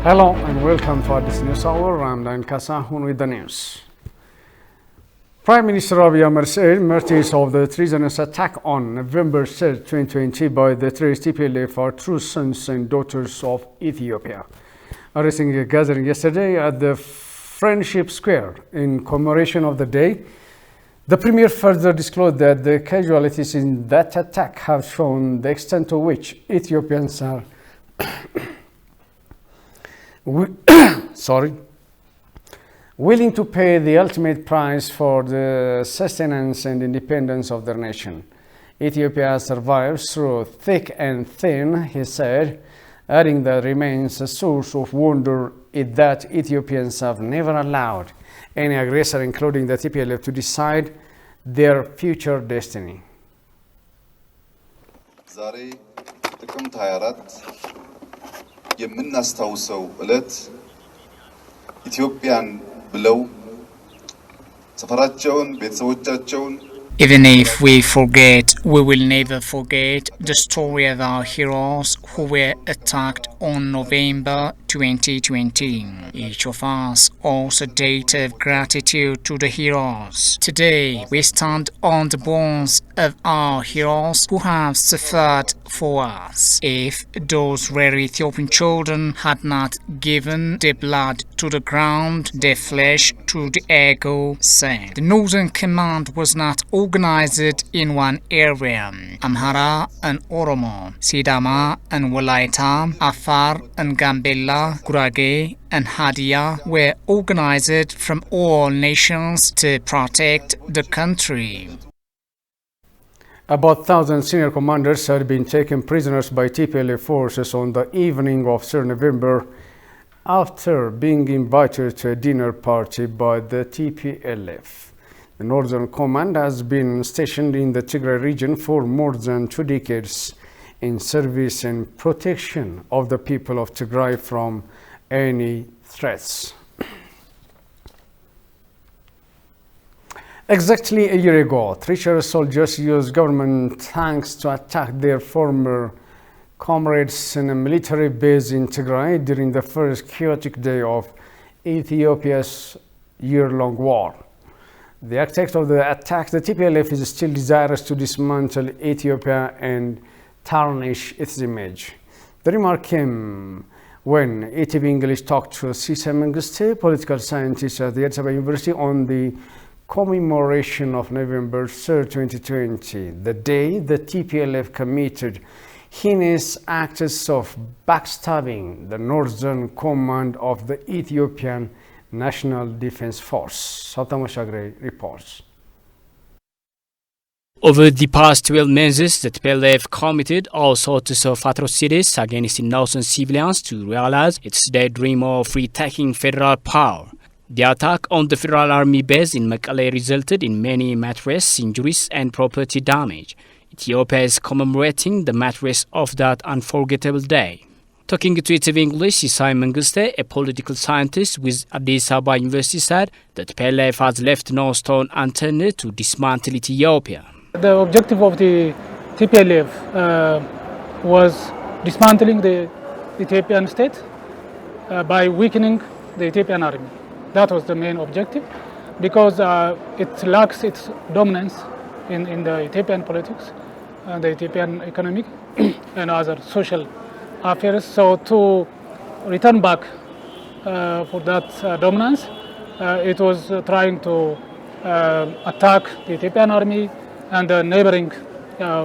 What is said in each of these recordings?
Hello and welcome to this news hour. I'm Dan Kasahun with the news. Prime Minister Abiy Ahmed said martyrs of the treasonous attack on November 3, 2020 by the terrorist TPLF are true sons and daughters of Ethiopia. Addressing a gathering yesterday at the Friendship Square in commemoration of the day, the Premier further disclosed that the casualties in that attack have shown the extent to which Ethiopians are willing to pay the ultimate price for the sustenance and independence of their nation. Ethiopia survives through thick and thin, he said, adding that remains a source of wonder is that Ethiopians have never allowed any aggressor, including the TPLF, to decide their future destiny. የምናስታውሰው ዕለት ኢትዮጵያን ብለው ሰፈራቸውን ቤተሰቦቻቸውን Even if we forget, we will never forget the story of our heroes who were attacked on November 2020. Each of us owes a debt of gratitude to the heroes. Today, we stand on the bones of our heroes who have suffered for us. If those rare Ethiopian children had not given their blood to the ground, their flesh to the ego, said the Northern Command was not organized in one area. Amhara and Oromo, Sidama and Walaita, Afar and Gambella, Gurage and Hadia were organized from all nations to protect the country. About 1,000 senior commanders had been taken prisoners by TPLF forces on the evening of 3 November after being invited to a dinner party by the TPLF. The Northern Command has been stationed in the Tigray region for more than 2 decades in service and protection of the people of Tigray from any threats. Exactly a year ago, treacherous soldiers used government tanks to attack their former comrades in a military base in Tigray during the first chaotic day of Ethiopia's year-long war. The architect of the attack, the TPLF, is still desirous to dismantle Ethiopia and tarnish its image. The remark came when ETV English talked to Sisay Mengiste, political scientist at the Addis Ababa University, on the commemoration of November 3, 2020, the day the TPLF committed heinous acts of backstabbing the Northern Command of the Ethiopian National Defense Force. Saltamo Shagre reports. Over the past 12 months, the TPLF committed all sorts of atrocities against innocent civilians to realize its dead dream of retaking federal power. The attack on the Federal Army base in Mekelle resulted in many material injuries and property damage. Ethiopia is commemorating the materials of that unforgettable day. Talking to ETV English, Sisay Mengiste, a political scientist with Addis Ababa University, said that TPLF has left no stone unturned to dismantle Ethiopia. The objective of the TPLF was dismantling the Ethiopian state by weakening the Ethiopian army. That was the main objective, because it lacks its dominance in the Ethiopian politics, the Ethiopian economic and other social affairs. So to return back for that dominance, it was trying to attack the Ethiopian army and the neighboring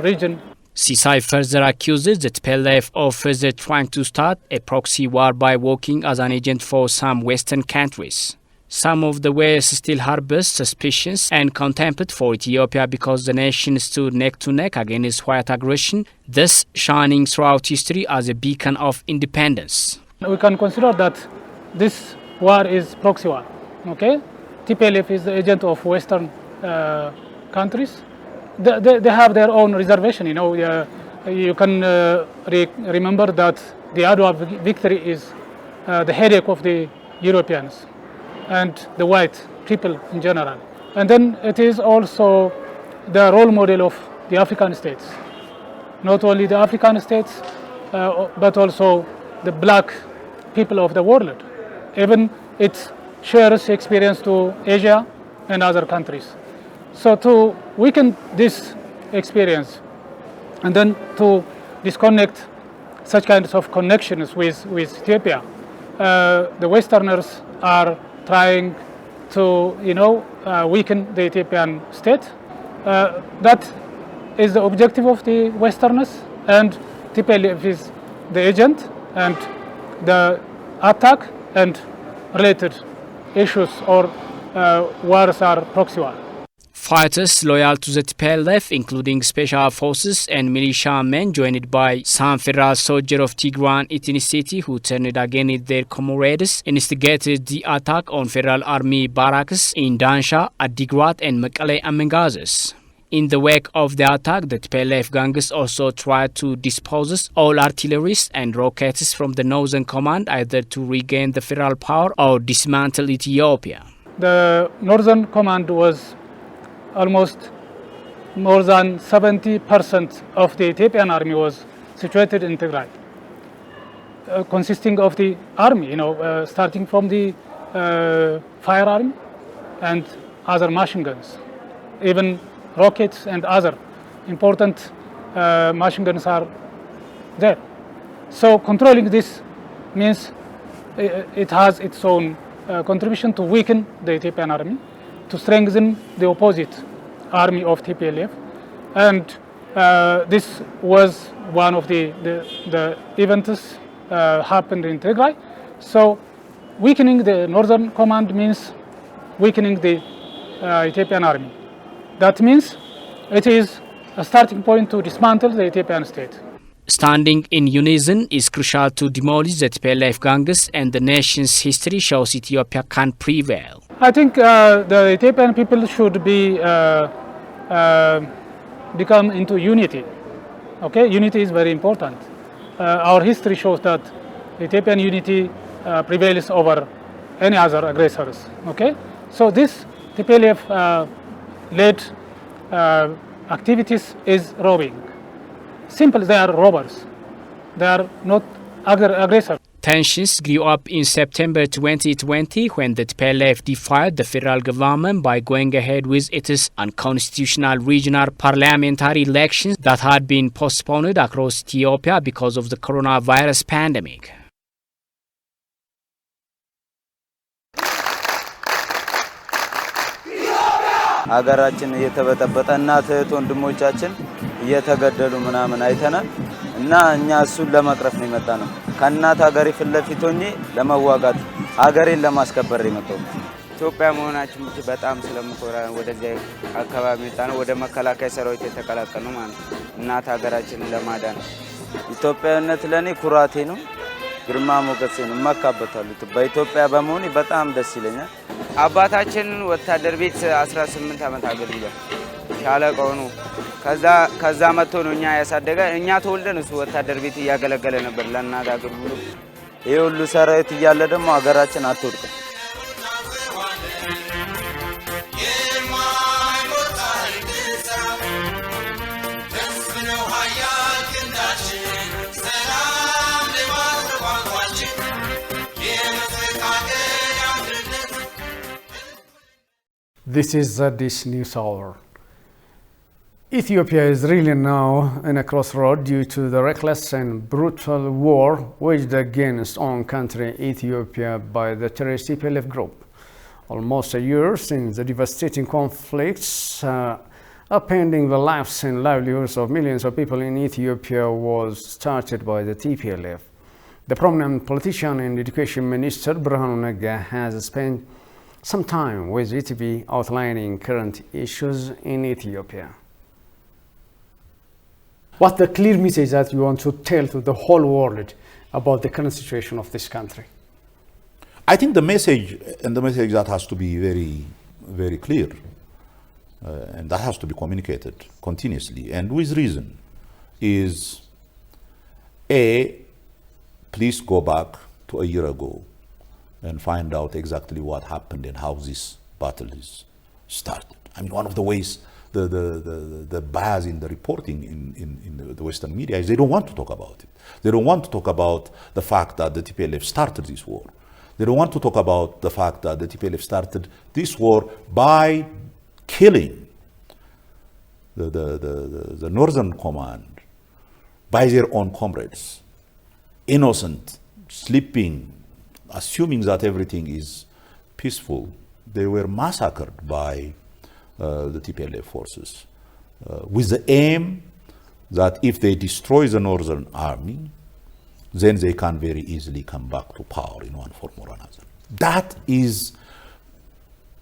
region. Sisay further accuses the TPLF of further trying to start a proxy war by working as an agent for some Western countries. Some of the West still harbors suspicions and contempt for Ethiopia because the nation stood neck to neck against white aggression, thus shining throughout history as a beacon of independence. We can consider that this war is proxy war. Okay, TPLF is the agent of Western countries. They have their own reservation. You know, you can remember that the Adwa victory is the headache of the Europeans and the white people in general. And then it is also the role model of the African states. Not only the African states, but also the black people of the world. Even it shares experience to Asia and other countries. So to weaken this experience and then to disconnect such kinds of connections with Ethiopia, the Westerners are trying to, weaken the Ethiopian state. That is the objective of the Westerners, and TPLF is the agent, and the attack and related issues or wars are proxy war. Fighters loyal to the TPLF, including special forces and militiamen, joined by some federal soldiers of Tigran ethnicity who turned against their comrades, instigated the attack on federal army barracks in Dansha, Adigrat and Mekelle Amengazes. In the wake of the attack, the TPLF gangs also tried to dispose all artillery and rockets from the Northern Command, either to regain the federal power or dismantle Ethiopia. The Northern Command was almost more than 70% of the Ethiopian army was situated in Tigray, consisting of the army, starting from the fire army and other machine guns, even rockets and other important machine guns are there. So controlling this means it has its own contribution to weaken the Ethiopian army, to strengthen the opposite army of TPLF, and this was one of the events happened in Tigray. So weakening the Northern Command means weakening the Ethiopian army. That means it is a starting point to dismantle the Ethiopian state. Standing in unison is crucial to demolish the TPLF gangs, and the nation's history shows Ethiopia can prevail. I think the Ethiopian people should become into unity. Okay, unity is very important. Our history shows that Ethiopian unity prevails over any other aggressors. Okay, so this TPLF led activities is robbing. Simple, they are robbers. They are not aggressors. Tensions grew up in September 2020 when the TPLF defied the federal government by going ahead with its unconstitutional regional parliamentary elections that had been postponed across Ethiopia because of the coronavirus pandemic. ሀገራችን እየተበጠበጠ እናት ወንድሞቻችን እየተገደሉ ምናምን አይተናል እና እኛ እሱን ለማቅረፍ ነው የመጣነው ከእናት ሀገሬ ፊት ለፊት ሆኜ ለመዋጋት ሀገሬን ለማስከበር የመጣው ኢትዮጵያ መሆናችን በጣም ስለምኮራ ወደዚህ አካባቢ መጣነው ወደ መከላከያ ሰራዊት የተቀላቀሉ ማለት እናት ሀገራችንን ለማዳን ኢትዮጵያዊነት ለኔ ኩራቴ ነው ግርማ ሞገሴ ነው መካበታሉት በኢትዮጵያ በመሆኔ በጣም ደስ ይለኛል አባታችን ወታደር ቤት 18 አመት አገልግሏል ሻለቃው ነው ከዛ መጥቶ ነው እኛ ያሳደገ እኛ ተወልደን እሱ ወታደር ቤት ያገለገለ ነበር ለእናት ሀገር ብሎ ይሄ ሁሉ ሰራዊት እያለ ደግሞ ሀገራችን አትወድቅም This is this news hour. Ethiopia is really now in a crossroad due to the reckless and brutal war waged against own country Ethiopia by the terrorist TPLF group. Almost a year since the devastating conflicts upending the lives and livelihoods of millions of people in Ethiopia was started by the TPLF. The prominent politician and education minister Birhanu Nega has spent some time with ETV outlining current issues in Ethiopia. What's the clear message that you want to tell to the whole world about the current situation of this country? I think the message that has to be very, very clear, and that has to be communicated continuously and with reason, is A, please go back to a year ago and find out exactly what happened and how this battle is started. I mean, one of the ways the bias in the reporting in the Western media is they don't want to talk about it. They don't want to talk about the fact that the TPLF started this war. They don't want to talk about the fact that the TPLF started this war by killing the Northern Command by their own comrades, innocent, sleeping, assuming that everything is peaceful. They were massacred by the TPLF forces with the aim that if they destroy the Northern Army, then they can very easily come back to power in one form or another. That is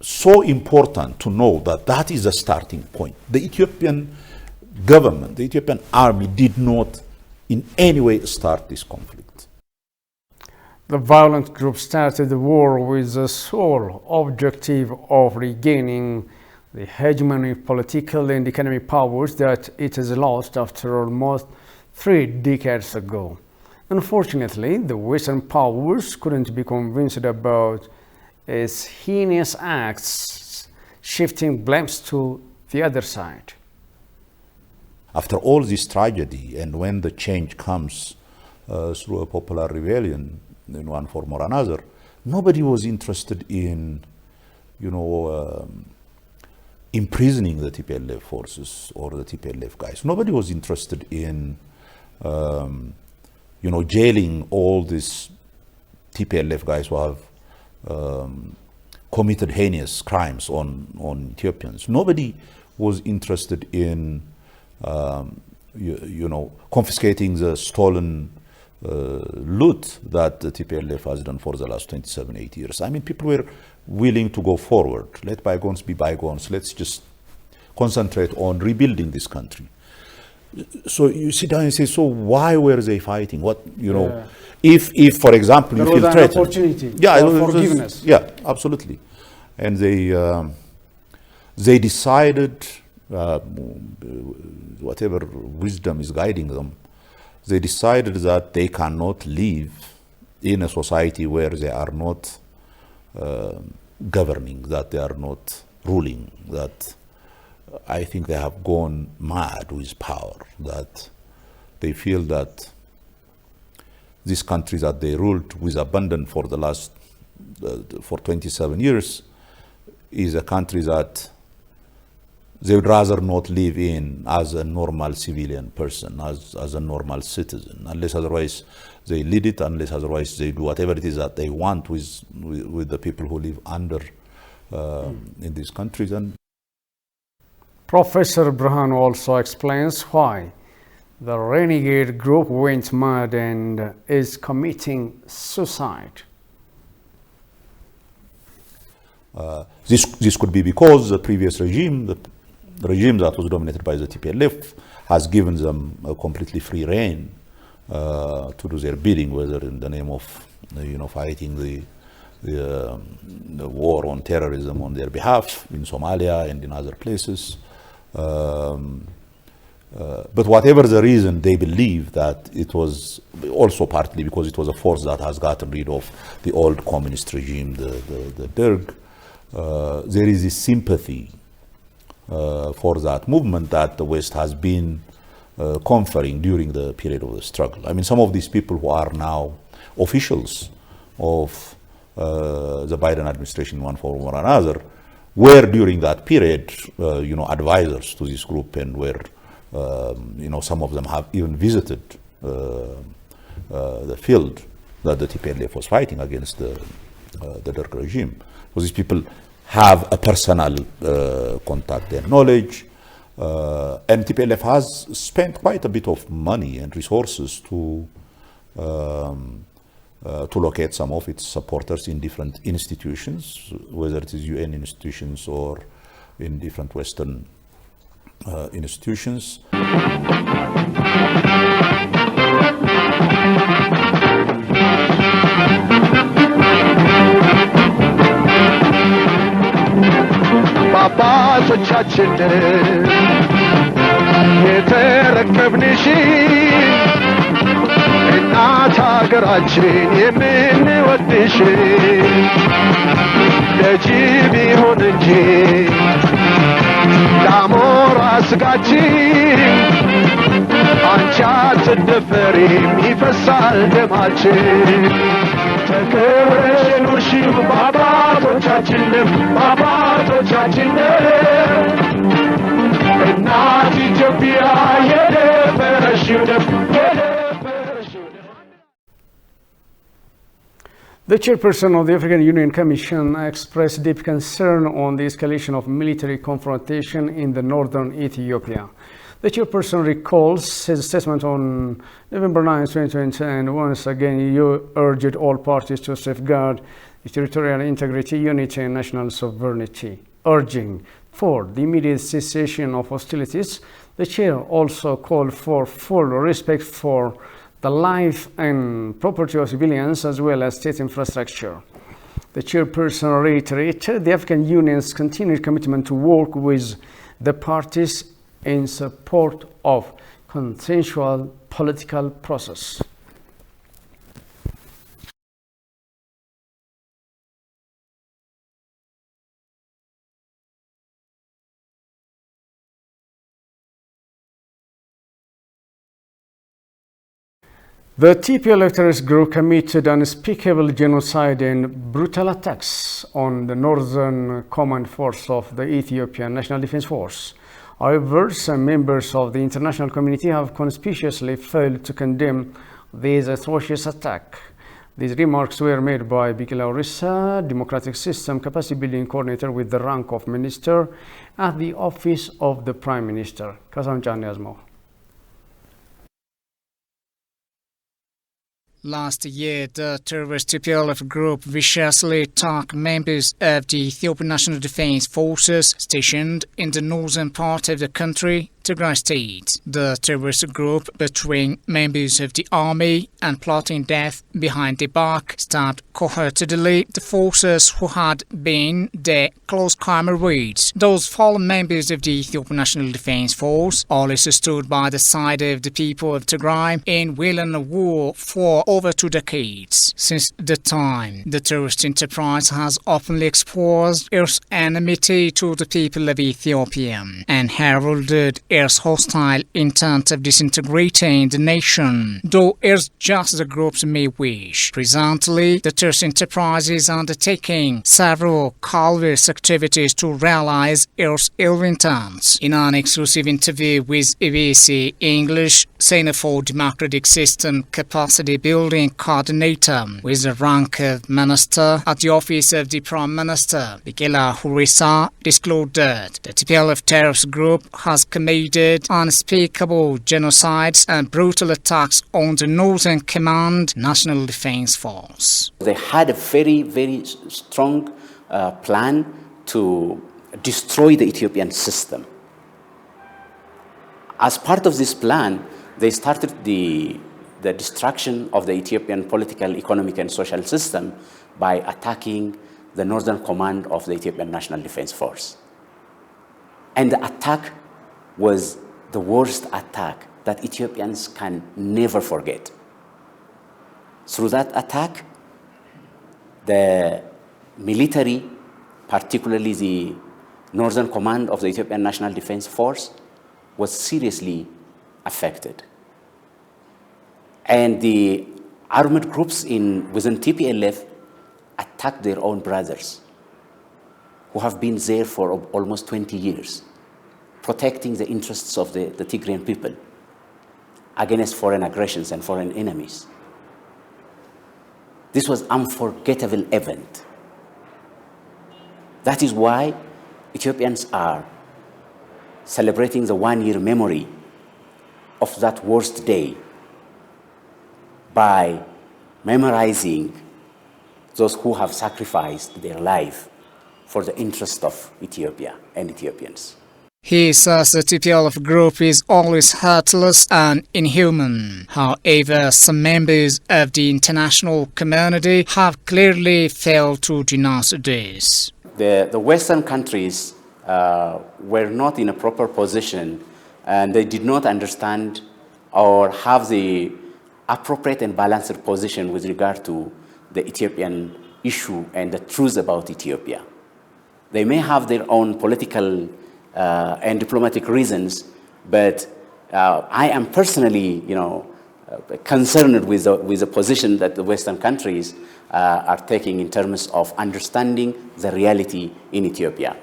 so important to know that that is a starting point. The Ethiopian government, the Ethiopian army did not in any way start this conflict. The violent group started the war with the sole objective of regaining the hegemony, political and economic powers that it has lost after almost 3 decades ago. Unfortunately, the Western powers couldn't be convinced about its heinous acts, shifting blames to the other side. After all this tragedy, and when the change comes through a popular rebellion in one form or another, nobody was interested in, imprisoning the TPLF forces or the TPLF guys. Nobody was interested in, jailing all these TPLF guys who have committed heinous crimes on Ethiopians. Nobody was interested in, confiscating the stolen loot that the TPLF has done for the last 27-8 years. I mean, people were willing to go forward. Let bygones be bygones. Let's just concentrate on rebuilding this country. So you sit down and say, so why were they fighting? If for example, there you feel threatened. Opportunity for forgiveness. Yeah, absolutely. And they decided, whatever wisdom is guiding them, they decided that they cannot live in a society where they are not governing, that they are not ruling, that I think they have gone mad with power, that they feel that this country that they ruled with abandon for the last, for 27 years is a country that they would rather not live in as a normal civilian person, as a normal citizen, unless otherwise they lead it, unless otherwise they do whatever it is that they want with the people who live under in these countries. And Professor Brahanu also explains why the renegade group went mad and is committing suicide. This could be because the previous regime, the regime that was dominated by the TPLF, has given them a completely free rein to do their bidding, whether in the name of fighting the war on terrorism on their behalf in Somalia and in other places. But whatever the reason, they believe that it was also partly because it was a force that has gotten rid of the old communist regime, the Derg. There is this sympathy for that movement that the West has been conferring during the period of the struggle. I mean, some of these people who are now officials of the Biden administration in one form or another were during that period, advisors to this group, and were, some of them have even visited the field that the TPLF was fighting against the Derg regime. So these people have a personal contact and knowledge, and TPLF has spent quite a bit of money and resources to locate some of its supporters in different institutions, whether it is UN institutions or in different Western institutions. አባቶቻችንን የተረከብንሽ እናት ሀገራችን የምንወድሽ ለጅብ ይሁን እንጂ ያሞራ ስጋችን አንቺ አትደፈሪም ይፈሳል ደማችን ተከብረሽ ኑርሽው በአባቶቻችን ደም በአባቶቻችን ደም እናት ኢትዮጵያ የደፈረሽው ደም የደፈረሽው ደም The chairperson of the African Union Commission expressed deep concern on the escalation of military confrontation in the northern Ethiopia. The chairperson recalls his statement on November 9, 2020, and once again urged all parties to safeguard the territorial integrity, unity, and national sovereignty, urging for the immediate cessation of hostilities. The chair also called for full respect for the life and property of civilians as well as state infrastructure. The chairperson reiterated the African Union's continued commitment to work with the parties in support of consensual political process. The TPLF terrorist group committed unspeakable genocide and brutal attacks on the northern command force of the Ethiopian National Defense Force. However, some members of the international community have conspicuously failed to condemn this atrocious attack. These remarks were made by Bikila Orissa, Democratic System Capacity Building Coordinator with the rank of Minister at the Office of the Prime Minister. Kasanjan Yazmo. Last year, the terrorist TPLF group viciously attacked members of the Ethiopian National Defense Forces stationed in the northern part of the country, Tigray State. The terrorist group, betraying members of the army and plotting death behind their back, stabbed cold-heartedly the forces who had been their close comrades. Those fallen members of the Ethiopian National Defense Force always stood by the side of the people of Tigray in violent war for over 2 decades. Since the time, the terrorist enterprise has openly exposed its enmity to the people of Ethiopia and heralded its hostile intent of disintegrating the nation, though it's just the groups may wish. Presently, the terrorist enterprise is undertaking several covert activities to realize its ill intents. In an exclusive interview with EBC English, Center for Democratic System Capacity Building Coordinator with the rank of Minister at the Office of the Prime Minister, Bikila Orissa, disclosed that the TPLF terrorist group has committed unspeakable genocides and brutal attacks on the Northern Command National Defense Force. They had a very, very strong plan to destroy the Ethiopian system. As part of this plan, they started the destruction of the Ethiopian political, economic, and social system by attacking the northern command of the Ethiopian National Defense Force. And the attack was the worst attack that Ethiopians can never forget. Through that attack, the military, particularly the northern command of the Ethiopian National Defense Force, was seriously affected. And the armed groups within TPLF attacked their own brothers who have been there for almost 20 years, protecting the interests of the Tigrayan people against foreign aggressions and foreign enemies. This was an unforgettable event. That is why Ethiopians are celebrating the 1-year memory of that worst day by memorizing those who have sacrificed their life for the interest of Ethiopia and Ethiopians. He says the TPLF group is always heartless and inhuman. However, some members of the international community have clearly failed to denounce this. The Western countries were not in a proper position, and they did not understand or have the appropriate and balanced position with regard to the Ethiopian issue and the truth about Ethiopia. They may have their own political and diplomatic reasons, but I am personally, concerned with the position that the Western countries are taking in terms of understanding the reality in Ethiopia.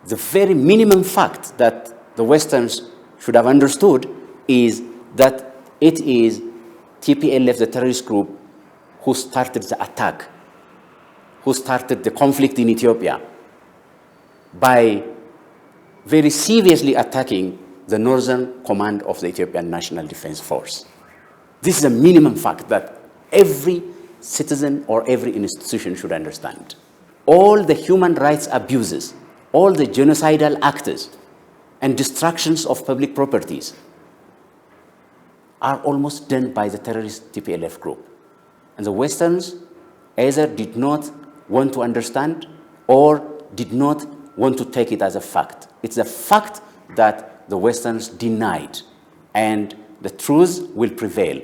The very minimum fact that the Westerns should have understood is that it is TPLF, the terrorist group, who started the attack, who started the conflict in Ethiopia by very seriously attacking the northern command of the Ethiopian National Defense Force. This is a minimum fact that every citizen or every institution should understand. All the human rights abuses, all the genocidal acts and destructions of public properties are almost done by the terrorist TPLF group. And the Westerns either did not want to understand or did not want to take it as a fact. It's a fact that the Westerns denied, and the truth will prevail.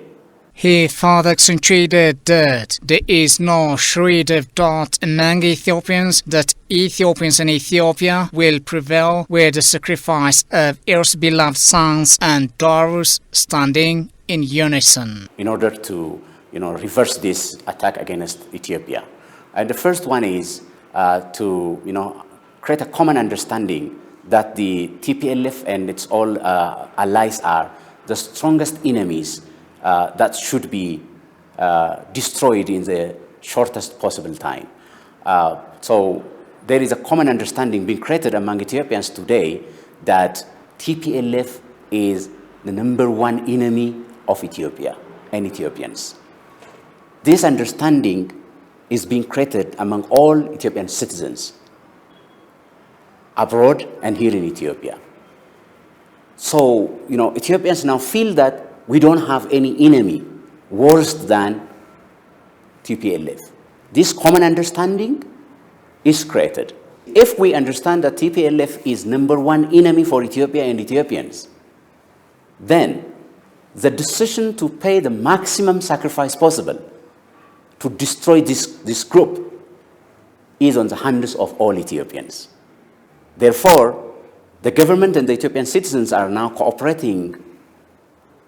He further accentuated that there is no shred of doubt among Ethiopians that Ethiopians and Ethiopia will prevail with the sacrifice of Earth's beloved sons and daughters standing in unison. In order to reverse this attack against Ethiopia. And the first one is to create a common understanding that the TPLF and its all allies are the strongest enemies that should be destroyed in the shortest possible time. So there is a common understanding being created among Ethiopians today that TPLF is the #1 enemy of Ethiopia and Ethiopians. This understanding is being created among all Ethiopian citizens abroad and here in Ethiopia. So, Ethiopians now feel that we don't have any enemy worse than TPLF. This common understanding is created. If we understand that TPLF is #1 enemy for Ethiopia and Ethiopians, then the decision to pay the maximum sacrifice possible to destroy this group is on the hands of all Ethiopians. Therefore, the government and the Ethiopian citizens are now cooperating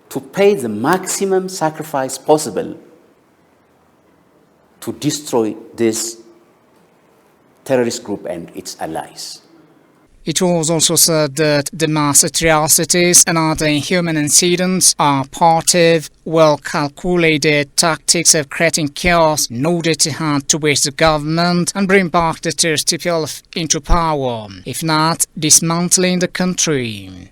to pay the maximum sacrifice possible to destroy this terrorist group and its allies. It was also said that the mass atrocities and other inhuman incidents are part of well-calculated tactics of creating chaos in order to hand towards the government and bring back the terrorist TPLF into power, if not dismantling the country.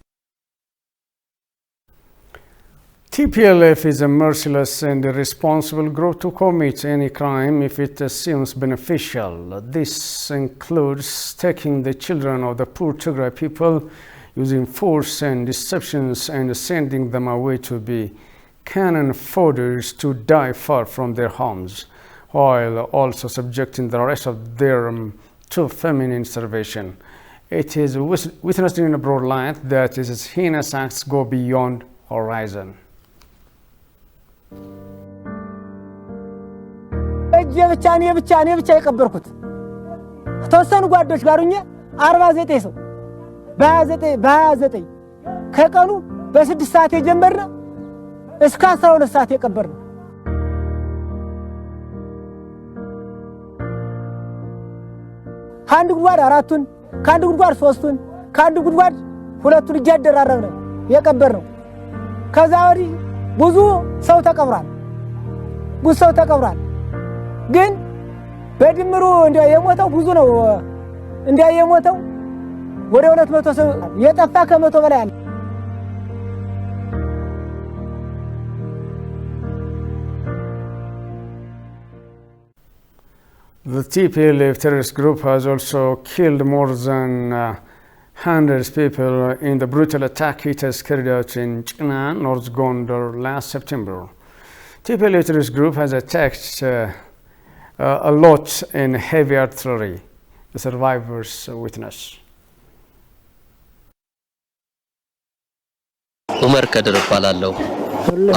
TPLF is a merciless and irresponsible group to commit any crime if it seems beneficial. This includes taking the children of the poor Tigray people, using force and deceptions, and sending them away to be cannon fodder to die far from their homes, while also subjecting the rest of them to feminine starvation. It is witnessed in a broad light that these heinous acts go beyond horizon. እጄ ብቻ የቀበርኩት ተወሰኑ ጓዶች ጋሩኛ 49 ሰው በ29 ከቀኑ በ6 ሰዓት የጀመርነው እስከ 12 ሰዓት የቀበርነው ከአንድ ጉድጓድ 4ቱን ከአንድ ጉድጓድ 3ቱን ከአንድ ጉድጓድ 2ቱን እያደራረብን የቀበርነው ከዛ ወዲህ ብዙ ሰው ተቀብሯል ግን በድምሩ የሞተው ብዙ ነው የሞተው ወደ 200 ሰው የጠፋ ከ100 በላይ አለ The TPLF terrorist group has also killed more than 100 people in the brutal attack it has carried out in China, North Gondar last September. TPLF terrorist group has attacked a lot in heavy artillery. The survivors witness. ኡመር ከድር እባላለሁ።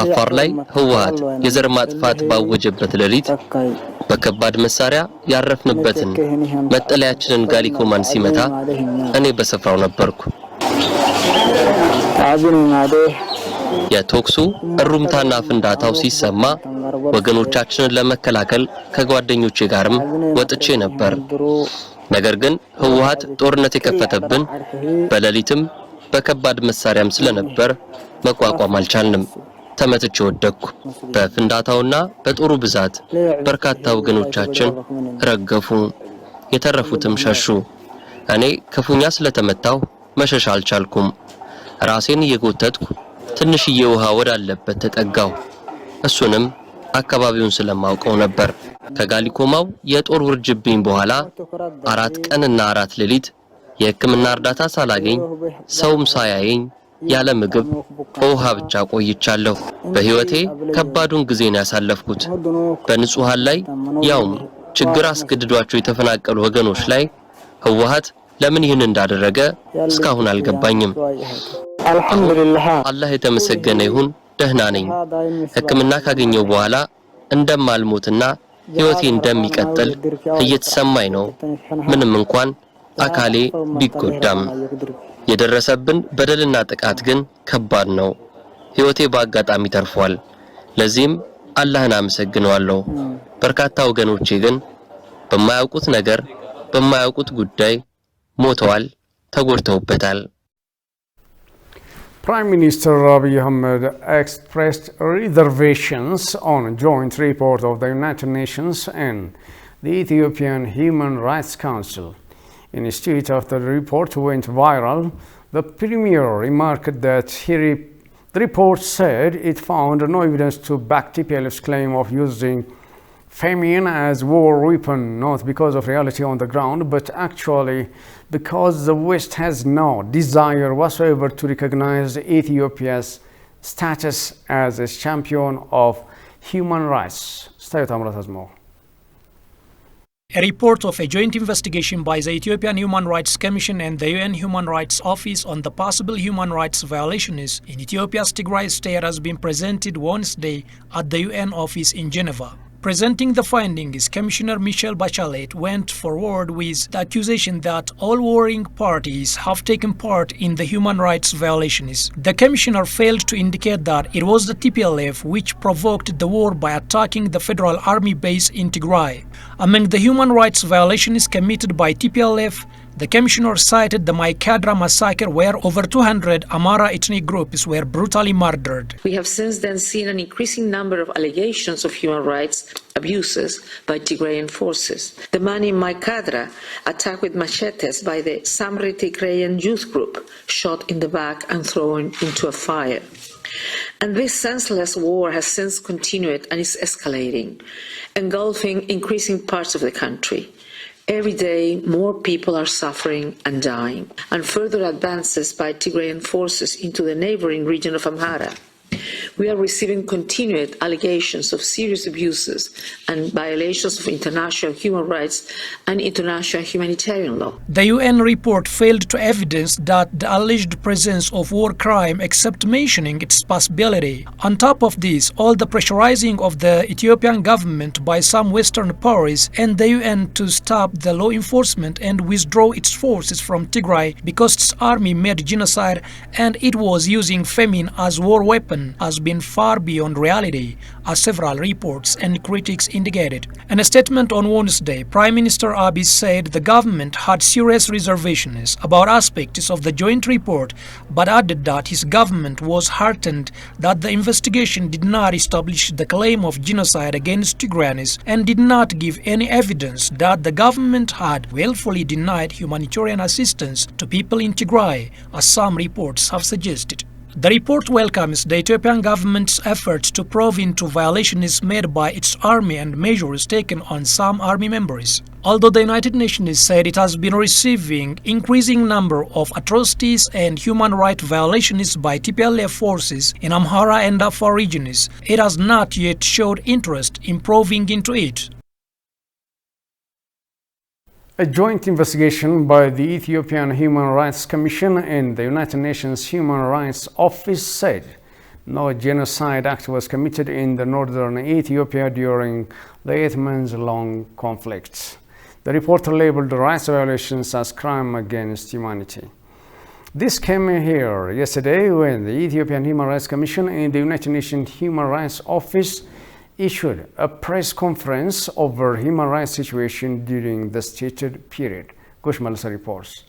አፋር ላይ ህወሓት የዘር ማጥፋት ባወጀበት ሌሊት በከባድ መሳሪያ ያረፍንበትን መጠለያችንን ጋሊኮማን ሲመታ እኔ በስፍራው ነበርኩ። የቶክሱ እሩምታና ፍንዳታው ሲሰማ ወገኖቻችንን ለመከላከል ከጓደኞቼ ጋርም ወጥቼ ነበር። ነገር ግን ህወሓት ጦርነት የከፈተብን በሌሊትም በከባድ መሳሪያም ስለነበር መቋቋም አልቻልንም። ተመትቼ ወደቅኩ። በፍንዳታውና በጦሩ ብዛት በርካታ ወገኖቻችን ረገፉ፣ የተረፉትም ሸሹ። እኔ ክፉኛ ስለተመታው መሸሽ አልቻልኩም። ራሴን እየጎተትኩ ትንሽዬ ውሃ ወዳለበት ተጠጋው። እሱንም አካባቢውን ስለማውቀው ነበር። ከጋሊኮማው የጦር ውርጅብኝ በኋላ 4 ቀንና 4 ሌሊት የሕክምና እርዳታ ሳላገኝ ሰውም ሳያየኝ ያለ ምግብ በውሃ ብቻ ቆይቻለሁ። በህይወቴ ከባዱን ጊዜ ነው ያሳለፍኩት። በንጹሃን ላይ ያውም ችግር አስገድዷቸው የተፈናቀሉ ወገኖች ላይ ህወሓት ለምን ይህን እንዳደረገ እስካሁን አልገባኝም። አልহামዱሊላህ አላህ የተመሰገነ ይሁን ደህና ነኝ። ሕክምና ካገኘው በኋላ እንደማልሞትና ህይወቴ እንደሚቀጥል እየተሰማኝ ነው። ምንም እንኳን አካሌ ቢጎዳም የደረሰብን በደልና ጥቃት ግን ከባድ ነው። ህይወቴ በአጋጣሚ ተርፏል። ለዚህም አላህን አመሰግናለሁ። በርካታ ወገኖቼ ግን በማያውቁት ነገር በማያውቁት ጉዳይ ሞተዋል፣ ተጎድተውበታል። Prime Minister Abiy Ahmed expressed reservations on a joint report of the United Nations and the Ethiopian Human Rights Council. In a tweet after the report went viral, the Premier remarked that the report said it found no evidence to back TPLF's claim of using famine as war weapon, not because of reality on the ground, but actually because the West has no desire whatsoever to recognize Ethiopia's status as a champion of human rights. Stay Amrat has more. A report of a joint investigation by the Ethiopian Human Rights Commission and the UN Human Rights Office on the possible human rights violations in Ethiopia's Tigray state has been presented Wednesday at the UN office in Geneva. Presenting the findings, Commissioner Michelle Bachelet went forward with the accusation that all warring parties have taken part in the human rights violations. The Commissioner failed to indicate that it was the TPLF which provoked the war by attacking the Federal Army base in Tigray. Among the human rights violations committed by TPLF, the Commissioner cited the Maikadra massacre where over 200 Amara ethnic groups were brutally murdered. We have since then seen an increasing number of allegations of human rights abuses by Tigrayan forces. The man in Maikadra, attacked with machetes by the Samri Tigrayan youth group, shot in the back and thrown into a fire. And this senseless war has since continued and is escalating, engulfing increasing parts of the country. Every day, more people are suffering and dying, and further advances by Tigrayan forces into the neighboring region of Amhara. We are receiving continued allegations of serious abuses and violations of international human rights and international humanitarian law. The UN report failed to evidence that the alleged presence of war crime except mentioning its possibility. On top of this, all the pressurizing of the Ethiopian government by some Western powers and the UN to stop the law enforcement and withdraw its forces from Tigray because its army made genocide and it was using famine as war weapon has been far beyond reality, as several reports and critics indicated. In a statement on Wednesday, Prime Minister Abiy said the government had serious reservations about aspects of the joint report, but added that his government was heartened that the investigation did not establish the claim of genocide against Tigrayanis and did not give any evidence that the government had willfully denied humanitarian assistance to people in Tigray, as some reports have suggested. The report welcomes the Ethiopian government's efforts to probe into violations made by its army and measures taken on some army members. Although the United Nations said it has been receiving increasing number of atrocities and human rights violations by TPLF forces in Amhara and Afar regions, it has not yet showed interest in probing into it. A joint investigation by the Ethiopian Human Rights Commission and the United Nations Human Rights Office said No genocide act was committed in the northern Ethiopia during the 8-month-long conflict. The report labeled rights violations as crime against humanity. This came here yesterday when the Ethiopian Human Rights Commission and the United Nations Human Rights Office issued a press conference over human rights situation during the stated period. Gushmalsa reports.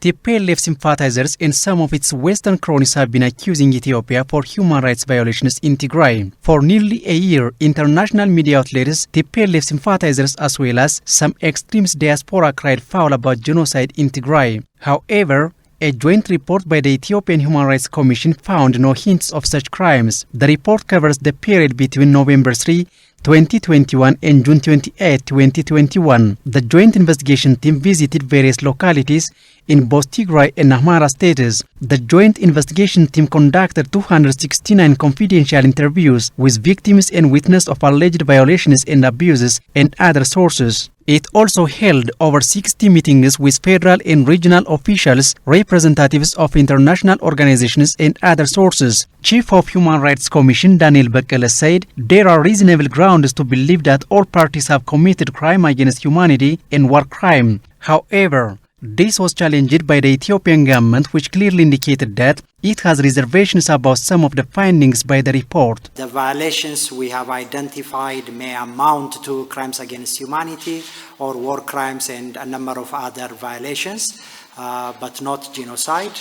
TPLF sympathizers and some of its Western cronies have been accusing Ethiopia for human rights violations in Tigray. For nearly a year, international media outlets, TPLF sympathizers as well as some extremist diaspora cried foul about genocide in Tigray. However, a joint report by the Ethiopian Human Rights Commission found no hints of such crimes. The report covers the period between November 3, 2021 and June 28, 2021. The joint investigation team visited various localities in both Tigray and Amhara states. The joint investigation team conducted 269 confidential interviews with victims and witnesses of alleged violations and abuses and other sources. It also held over 60 meetings with federal and regional officials, representatives of international organizations and other sources. Chief of Human Rights Commission Daniel Bekele said there are reasonable grounds to believe that all parties have committed crime against humanity and war crime. However, this was challenged by the Ethiopian government, which clearly indicated that it has reservations about some of the findings by the report. The violations we have identified may amount to crimes against humanity or war crimes and a number of other violations, but not genocide.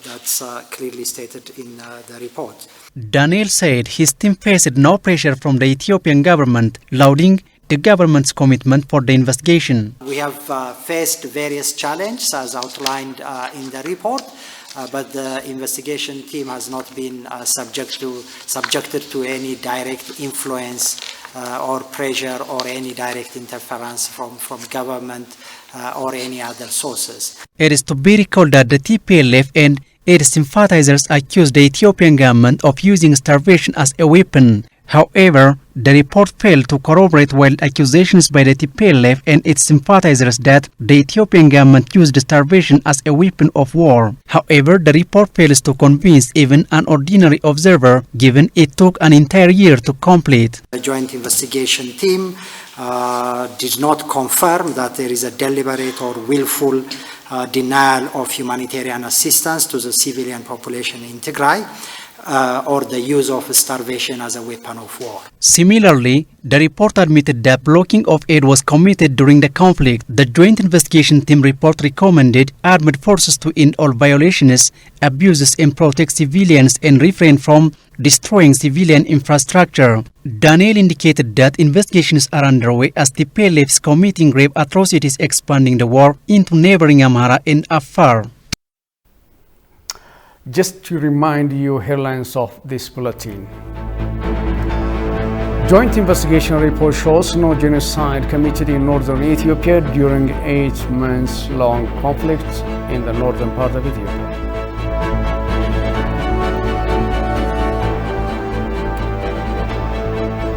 That's clearly stated in the report. Daniel said his team faced no pressure from the Ethiopian government, lauding the government's commitment for the investigation. We have faced various challenges as outlined in the report, but the investigation team has not been subjected to any direct influence or pressure or any direct interference from government or any other sources. It is to be recalled that the TPLF and its sympathizers accused the Ethiopian government of using starvation as a weapon. However, the report failed to corroborate wild accusations by the TPLF and its sympathizers that the Ethiopian government used starvation as a weapon of war. However, the report fails to convince even an ordinary observer, given it took an entire year to complete. The joint investigation team did not confirm that there is a deliberate or willful denial of humanitarian assistance to the civilian population in Tigray, or the use of starvation as a weapon of war. Similarly, the report admitted that blocking of aid was committed during the conflict. The Joint Investigation Team report recommended armed forces to end all violations, abuses and protect civilians and refrain from destroying civilian infrastructure. Daniel indicated that investigations are underway as the TPLF is committing grave atrocities, expanding the war into neighboring Amhara and Afar. Just to remind you headlines of this bulletin. Joint investigation report shows no genocide committed in northern Ethiopia during 8-month-long conflict in the northern part of Ethiopia.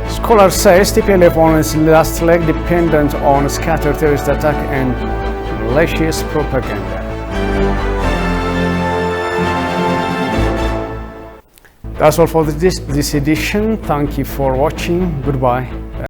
Scholar says TPLF on its last leg dependent on scattered terrorist attack and malicious propaganda. That's all for this edition. Thank you for watching. Goodbye.